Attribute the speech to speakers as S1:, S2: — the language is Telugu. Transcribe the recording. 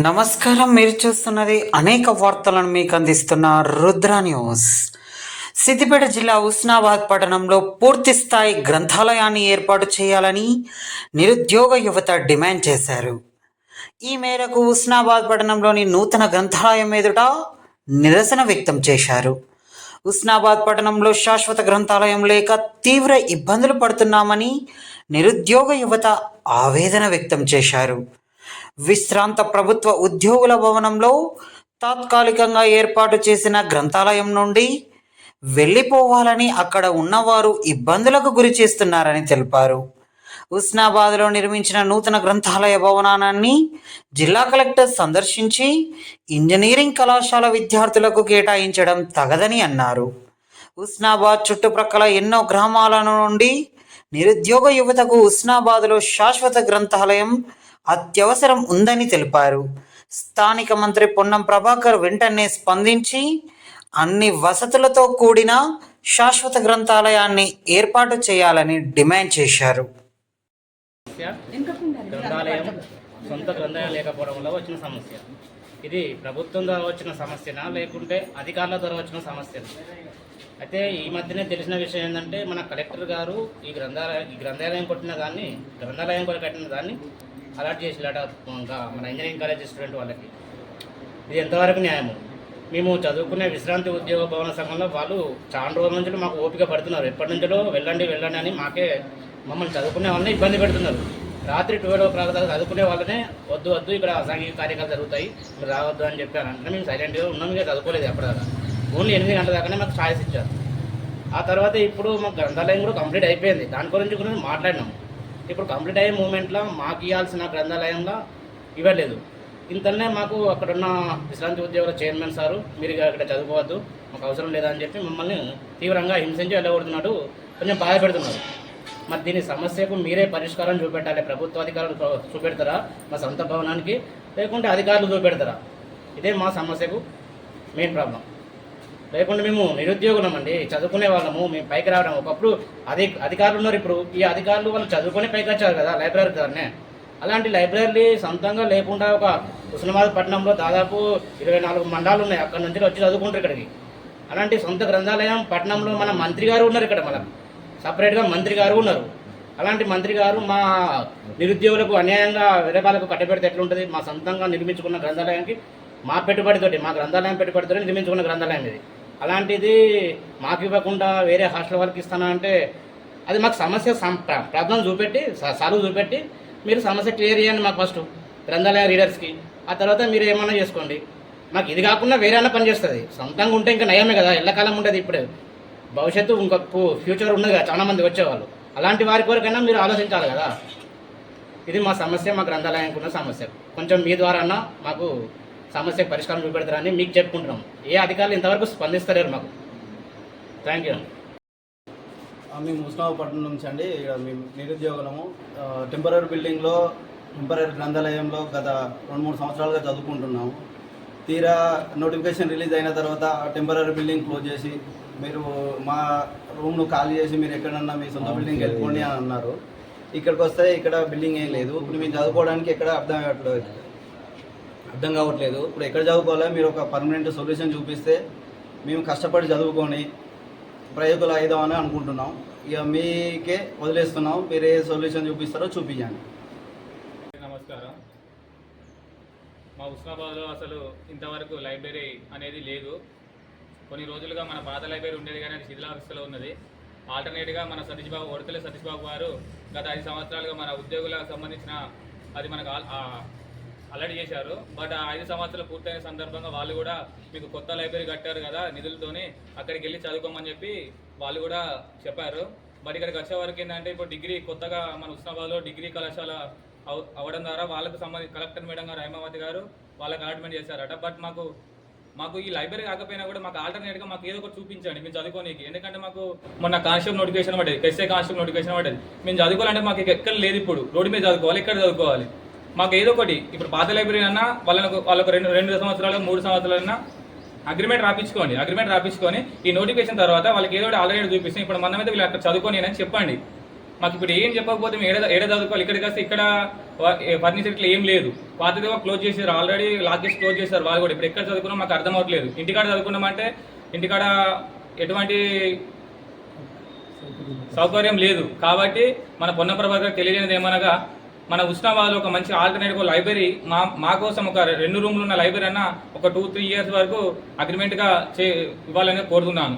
S1: నమస్కారం. మీరు చూస్తున్నది అనేక వార్తలను మీకు అందిస్తున్న రుద్ర న్యూస్. సిద్దిపేట జిల్లా హుస్నాబాద్ పట్టణంలో పూర్తి స్థాయి గ్రంథాలయాన్ని ఏర్పాటు చేయాలని నిరుద్యోగ యువత డిమాండ్ చేశారు. ఈ మేరకు హుస్నాబాద్ పట్టణంలోని నూతన గ్రంథాలయం ఎదుట నిరసన వ్యక్తం చేశారు. హుస్నాబాద్ పట్టణంలో శాశ్వత గ్రంథాలయం లేక తీవ్ర ఇబ్బందులు పడుతున్నామని నిరుద్యోగ యువత ఆవేదన వ్యక్తం చేశారు. విశ్రాంత ప్రభుత్వ ఉద్యోగుల భవనంలో తాత్కాలికంగా ఏర్పాటు చేసిన గ్రంథాలయం నుండి వెళ్ళిపోవాలని అక్కడ ఉన్నవారు ఇబ్బందులకు గురి చేస్తున్నారని తెలిపారు. హుస్నాబాద్లో నిర్మించిన నూతన గ్రంథాలయ భవనాన్ని జిల్లా కలెక్టర్ సందర్శించి ఇంజనీరింగ్ కళాశాల విద్యార్థులకు కేటాయించడం తగదని అన్నారు. హుస్నాబాద్ చుట్టుప్రక్కల ఎన్నో గ్రామాల నుండి నిరుద్యోగ యువతకు హుస్నాబాద్లో శాశ్వత గ్రంథాలయం అత్యవసరం ఉందని తెలిపారు. స్థానిక మంత్రి పొన్నం ప్రభాకర్ వెంటనే స్పందించి అన్ని వసతులతో కూడిన శాశ్వత గ్రంథాలయాన్ని ఏర్పాటు చేయాలని డిమాండ్ చేశారు.
S2: గ్రంథాలయం సొంత గ్రంథాలయం లేకపోవడం వల్ల వచ్చిన సమస్య ఇది ప్రభుత్వం ద్వారా వచ్చిన సమస్యనా లేకుంటే అధికారుల ద్వారా వచ్చిన సమస్యనా? అయితే ఈ మధ్యనే తెలిసిన విషయం ఏంటంటే మన కలెక్టర్ గారు ఈ గ్రంథాలయం కట్టిన దాన్ని అలాట్ చేసిలాట మన ఇంజనీరింగ్ కాలేజ్ స్టూడెంట్ వాళ్ళకి. ఇది ఎంతవరకు న్యాయము? మేము చదువుకునే విశ్రాంతి ఉద్యోగ భవన సంఘంలో వాళ్ళు చాలా రోజుల నుంచి మాకు ఓపిక పడుతున్నారు. ఎప్పటి నుంచో వెళ్ళండి అని మమ్మల్ని చదువుకునే వాళ్ళని ఇబ్బంది పెడుతున్నారు. రాత్రి 12 o'clock దాకా చదువుకునే వాళ్ళనే వద్దు ఇక్కడ అసాంఘిక కార్యక్రమాలు జరుగుతాయి, మీరు రావద్దు అని చెప్పారు. అంటే మేము సైలెంట్గా ఉన్నాం, ఇంకా చదువుకోలేదు అప్పటిదాకా. ఓన్లీ 8 గంటల దాకానే మాకు ఛాయిస్ ఇచ్చారు. ఆ తర్వాత ఇప్పుడు మాకు గ్రంథాలయం కూడా కంప్లీట్ అయిపోయింది. దాని గురించి మాట్లాడినాం. ఇప్పుడు కంప్లీట్ అయ్యే మూమెంట్లో మాకు ఇవ్వాల్సిన గ్రంథాలయంలో ఇవ్వలేదు. ఇంతనే మాకు అక్కడున్న విశ్రాంతి ఉద్యోగుల చైర్మన్ సారు మీరు ఇక్కడ చదువుకోవద్దు, మాకు అవసరం లేదా అని చెప్పి మమ్మల్ని తీవ్రంగా హింసించి వెళ్ళగొడుతున్నాడు, కొంచెం బాధ పెడుతున్నారు. మరి దీని సమస్యకు మీరే పరిష్కారం చూపెట్టాలి. ప్రభుత్వ అధికారులు చూపెడతారా మా సొంత భవనానికి, లేకుంటే అధికారులు చూపెడతారా? ఇదే మా సమస్యకు మెయిన్ ప్రాబ్లం. లేకుంటే మేము నిరుద్యోగులం అండి, చదువుకునే వాళ్ళము, మేము పైకి రావడం. ఒకప్పుడు అధికారులు ఉన్నారు, ఇప్పుడు ఈ అధికారులు వాళ్ళు చదువుకొని పైకి వచ్చారు కదా లైబ్రరీ ద్వారానే. అలాంటి లైబ్రరీ సొంతంగా లేకుండా ఒక హుస్నాబాద్ పట్టణంలో దాదాపు 24 మండలాలు ఉన్నాయి, అక్కడ నుంచి వచ్చి చదువుకుంటారు ఇక్కడికి. అలాంటి సొంత గ్రంథాలయం పట్టణంలో మన మంత్రి గారు ఉన్నారు, ఇక్కడ మన సపరేట్గా మంత్రి గారు ఉన్నారు. అలాంటి మంత్రి గారు మా నిరుద్యోగులకు అన్యాయంగా వేరే వాళ్ళకు కట్టబెడితే ఎట్లుంటుంది? మా సొంతంగా నిర్మించుకున్న గ్రంథాలయానికి మా పెట్టుబడితోటి, మా గ్రంథాలయం పెట్టుబడితో నిర్మించుకున్న గ్రంథాలయం ఇది. అలాంటిది మాకు ఇవ్వకుండా వేరే హాస్టల్ వాళ్ళకి ఇస్తానా అంటే అది మాకు సమస్య ప్రాబ్లం సాల్వ్ చూపెట్టి మీరు సమస్య క్లియర్ చేయండి మాకు ఫస్ట్ గ్రంథాలయ రీడర్స్కి. ఆ తర్వాత మీరు ఏమన్నా చేసుకోండి. మాకు ఇది కాకుండా వేరే అన్న పని చేస్తుంది. సొంతంగా ఉంటే ఇంకా నయమే కదా, ఎల్లకాలం ఉండదు. ఇప్పుడు భవిష్యత్తు ఇంకా ఫ్యూచర్ ఉన్నది కదా, చాలా మంది వచ్చేవాళ్ళు. అలాంటి వారి కోరికైనా మీరు ఆలోచించాలి కదా. ఇది మా సమస్య, మా గ్రంథాలయానికి ఉన్న సమస్య. కొంచెం మీ ద్వారా మాకు సమస్య పరిష్కారం చూపెడతారని మీకు చెప్పుకుంటున్నాం. ఏ అధికారులు ఇంతవరకు స్పందిస్తలేరు మాకు. Thank you.
S3: మేము హుస్నాబాద్ నుంచి అండి. మేము నిరుద్యోగులము. టెంపరీ గ్రంథాలయంలో గత 2-3 సంవత్సరాలుగా చదువుకుంటున్నాము. తీరా నోటిఫికేషన్ రిలీజ్ అయిన తర్వాత టెంపరీ బిల్డింగ్ క్లోజ్ చేసి మీరు మా రూమ్ను ఖాళీ చేసి మీరు ఎక్కడన్నా మీ సొంత బిల్డింగ్ వెళ్ళిపోండి అని అన్నారు. ఇక్కడికి వస్తే ఇక్కడ బిల్డింగ్ ఏం లేదు. ఇప్పుడు మేము చదువుకోవడానికి ఎక్కడ అర్థం కావట్లేదు. ఇప్పుడు ఎక్కడ చదువుకోవాలో మీరు ఒక పర్మనెంట్ సొల్యూషన్ చూపిస్తే మేము కష్టపడి చదువుకొని ప్రయోగాలు అయిదామని అనుకుంటున్నాం. ఇక మీకే వదిలేస్తున్నాం, మీరు ఏ సొల్యూషన్ చూపిస్తారో చూపించండి.
S4: నమస్కారం. మా హుస్నాబాద్లో అసలు ఇంతవరకు లైబ్రరీ అనేది లేదు. కొన్ని రోజులుగా మన పాత లైబ్రరీ ఉండేది కానీ అది శిథిలావస్థలో ఉన్నది. ఆల్టర్నేట్గా మన ఒడతల సతీష్ బాబు గారు గత 5 సంవత్సరాలుగా మన ఉద్యోగులకు సంబంధించిన అది మనకు అలర్ట్ చేశారు. బట్ ఆ 5 సంవత్సరాలు పూర్తయిన సందర్భంగా వాళ్ళు కూడా మీకు కొత్త లైబ్రరీ కట్టారు కదా నిధులతోని, అక్కడికి వెళ్ళి చదువుకోమని చెప్పి వాళ్ళు కూడా చెప్పారు. బట్ ఇక్కడికి వచ్చే వరకు ఏంటంటే ఇప్పుడు డిగ్రీ కొత్తగా మన హుస్నాబాద్లో డిగ్రీ కళాశాల అవ్వడం ద్వారా వాళ్ళకు సంబంధించి కలెక్టర్ మేడం గారు హైమావతి గారు వాళ్ళకి అలాట్మెంట్ చేశారట. బట్ మాకు ఈ లైబ్రరీ కాకపోయినా కూడా మాకు ఆల్టర్నేట్గా మాకు ఏదో ఒకటి చూపించండి మేము చదువుకోనికి. ఎందుకంటే మాకు మొన్న కానిస్టేబుల్ నోటిఫికేషన్ పడ్డది, ఎస్ఐ కానిస్టేబుల్ నోటిఫికేషన్ పడ్డది. మేము చదువుకోవాలంటే మాకు ఎక్కడ లేదు, ఇప్పుడు రోడ్డు మీద చదువుకోవాలి, ఎక్కడ చదువుకోవాలి? మాకు ఏదో ఒకటి ఇప్పుడు పాత లైబ్రరీ అన్నా వాళ్ళకు 2 సంవత్సరాలు 3 సంవత్సరాలన్నా అగ్రిమెంట్ రాపించుకొని ఈ నోటిఫికేషన్ తర్వాత వాళ్ళకి ఏదో ఆల్రెడీ చూపిస్తాం. ఇప్పుడు మన మీద వీళ్ళు అక్కడ చదువుకొని అని చెప్పండి. మాకు ఇప్పుడు ఏం చెప్పకపోతే మేము ఏడ చదువుకోవాలి. ఇక్కడికి వస్తే ఇక్కడ ఫర్నిచర్ ఇట్లా ఏం లేదు. పాతదేమో క్లోజ్ చేశారు, ఆల్రెడీ లాక్ చేసి క్లోజ్ చేశారు వాళ్ళు కూడా. ఇప్పుడు ఎక్కడ చదువుకున్నాం మాకు అర్థం అవ్వట్లేదు. ఇంటికాడ చదువుకున్నామంటే ఇంటికాడ ఎటువంటి సౌకర్యం లేదు. కాబట్టి మన పొన్నప్రభాకర్ గారికి తెలియజేయనిది ఏమనగా మన ఉస్నాబాద్లో ఒక మంచి ఆల్టర్నేటివ్ లైబ్రరీ మా కోసం ఒక 2 రూమ్లు ఉన్న లైబ్రరీ అన్న ఒక 2-3 ఇయర్స్ వరకు అగ్రిమెంట్గా ఇవ్వాలని కోరుతున్నాను.